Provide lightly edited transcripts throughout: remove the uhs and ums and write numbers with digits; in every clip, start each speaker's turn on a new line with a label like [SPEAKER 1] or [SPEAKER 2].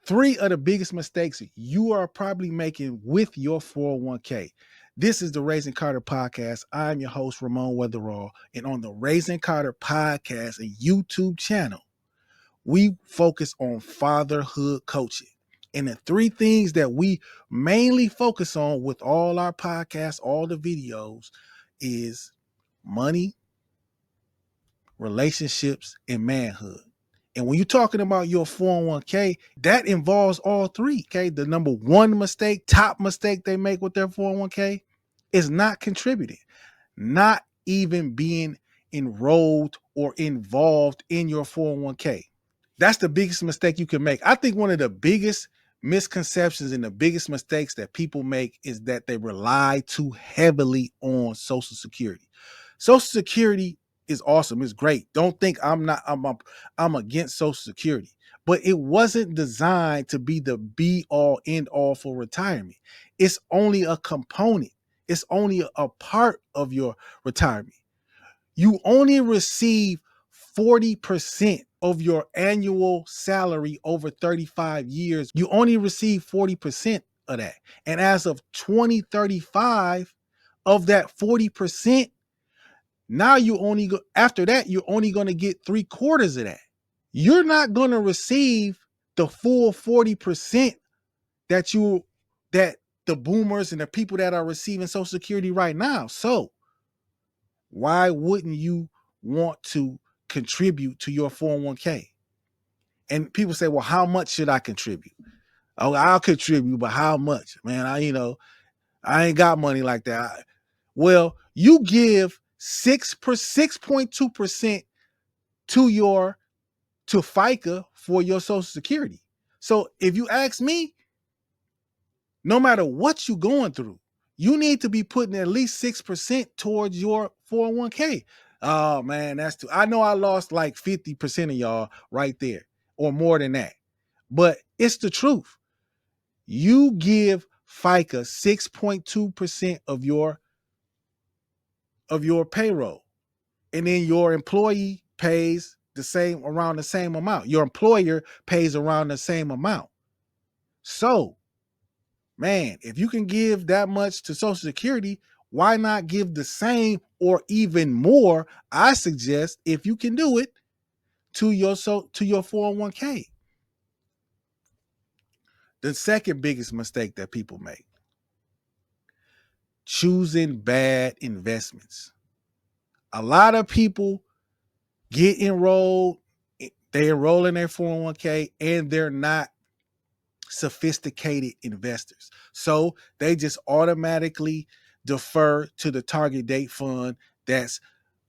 [SPEAKER 1] Three of the biggest mistakes you are probably making with your 401k. This is the Raising Carter podcast. I'm your host, Ramon Weatherall. And on the Raising Carter podcast and YouTube channel, we focus on fatherhood coaching. And the three things that we mainly focus on with all our podcasts, all the videos, is money, relationships, and manhood. And when you're talking about your 401k, that involves all three. Okay. The number one mistake, top mistake they make with their 401k is not contributing, not even being enrolled or involved in your 401k. That's the biggest mistake you can make. I think one of the biggest misconceptions and the biggest mistakes that people make is that they rely too heavily on Social Security. Social Security is awesome. It's great. Don't think I'm against Social Security, but it wasn't designed to be the be all end all for retirement. It's only a component. It's only a part of your retirement. You only receive 40% of your annual salary over 35 years. You only receive 40% of that. And as of 2035, of that 40%, now after that, you're only going to get 3/4 of that. You're not going to receive the full 40% that the boomers and the people that are receiving Social Security right now. So why wouldn't you want to contribute to your 401k? And people say, well, how much should I contribute? Oh, I'll contribute, but how much? Man, I ain't got money like that. Well, you give 6.2% to FICA for your Social Security. So if you ask me, no matter what you're going through, you need to be putting at least 6% towards your 401k. Oh man, that's too. I know I lost like 50% of y'all right there, or more than that. But it's the truth. You give FICA 6.2% of your payroll, and then your employee pays around the same amount. Your employer pays around the same amount. So, man, if you can give that much to Social Security, why not give the same or even more? I suggest, if you can do it, to your 401k. The second biggest mistake that people make: choosing bad investments. A lot of people get enrolled, they enroll in their 401k, and they're not sophisticated investors. So they just automatically defer to the target date fund that's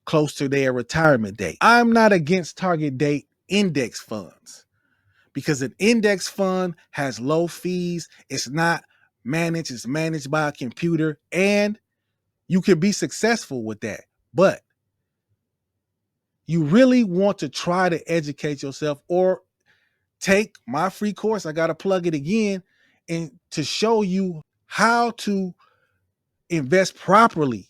[SPEAKER 1] close to their retirement date. I'm not against target date index funds, because an index fund has low fees. It's managed by a computer, and you can be successful with that. But you really want to try to educate yourself, or take my free course. I got to plug it again, and to show you how to invest properly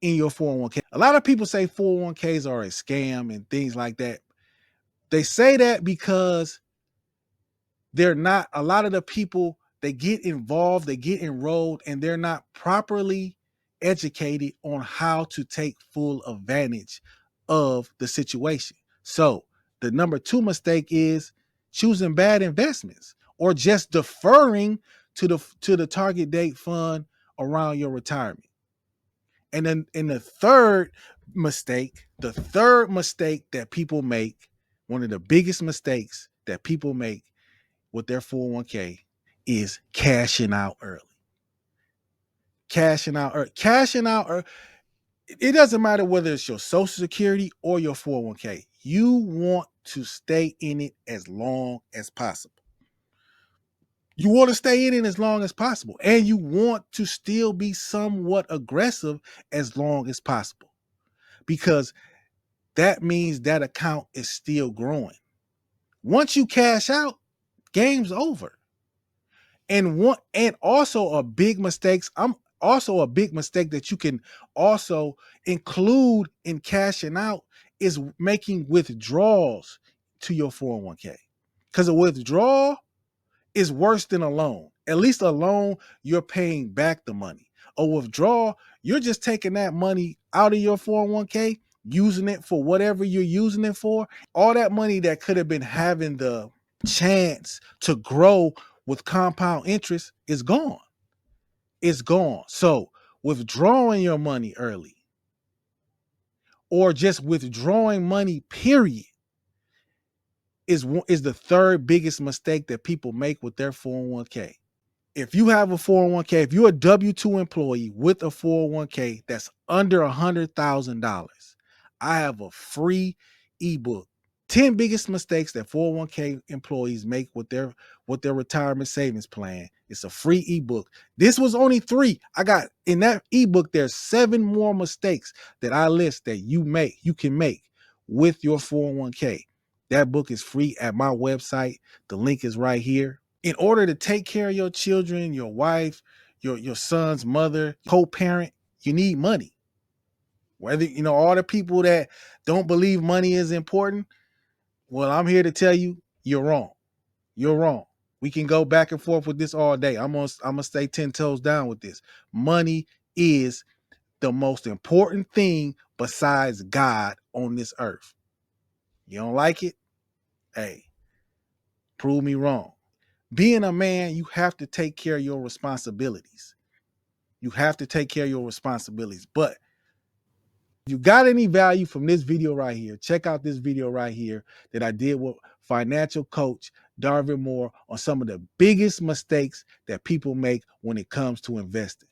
[SPEAKER 1] in your 401k. A lot of people say 401ks are a scam and things like that. They say that because they're not. A lot of the people, they get involved, they get enrolled, and they're not properly educated on how to take full advantage of the situation. So the number two mistake is choosing bad investments, or just deferring to the target date fund around your retirement. And then the third mistake that people make, one of the biggest mistakes that people make with their 401k, is cashing out early. Cashing out early. It doesn't matter whether it's your Social Security or your 401k. You want to stay in it as long as possible. You want to stay in it as long as possible, and you want to still be somewhat aggressive as long as possible, because that means that account is still growing. Once you cash out, game's over. And also a big mistake that you can also include in cashing out is making withdrawals to your 401k. Because a withdrawal is worse than a loan. At least a loan, you're paying back the money. A withdrawal, you're just taking that money out of your 401k, using it for whatever you're using it for. All that money that could have been having the chance to grow with compound interest is gone. It's gone. So withdrawing your money early, or just withdrawing money, period, is the third biggest mistake that people make with their 401k. If you have a 401k, if you're a W-2 employee with a 401k that's under $100,000, I have a free ebook. 10 biggest mistakes that 401k employees make with their retirement savings plan. It's a free ebook. This was only 3. I got in that ebook, there's 7 more mistakes that I list that you can make with your 401k. That book is free at my website. The link is right here. In order to take care of your children, your wife, your son's mother, co-parent, you need money. Whether, all the people that don't believe money is important, well, I'm here to tell you, you're wrong. You're wrong. We can go back and forth with this all day. I'm gonna stay 10 toes down with this. Money is the most important thing besides God on this earth. You don't like it? Hey, prove me wrong. Being a man, you have to take care of your responsibilities. You have to take care of your responsibilities. But if you got any value from this video right here, check out this video right here that I did with financial coach Darvin Moore on some of the biggest mistakes that people make when it comes to investing.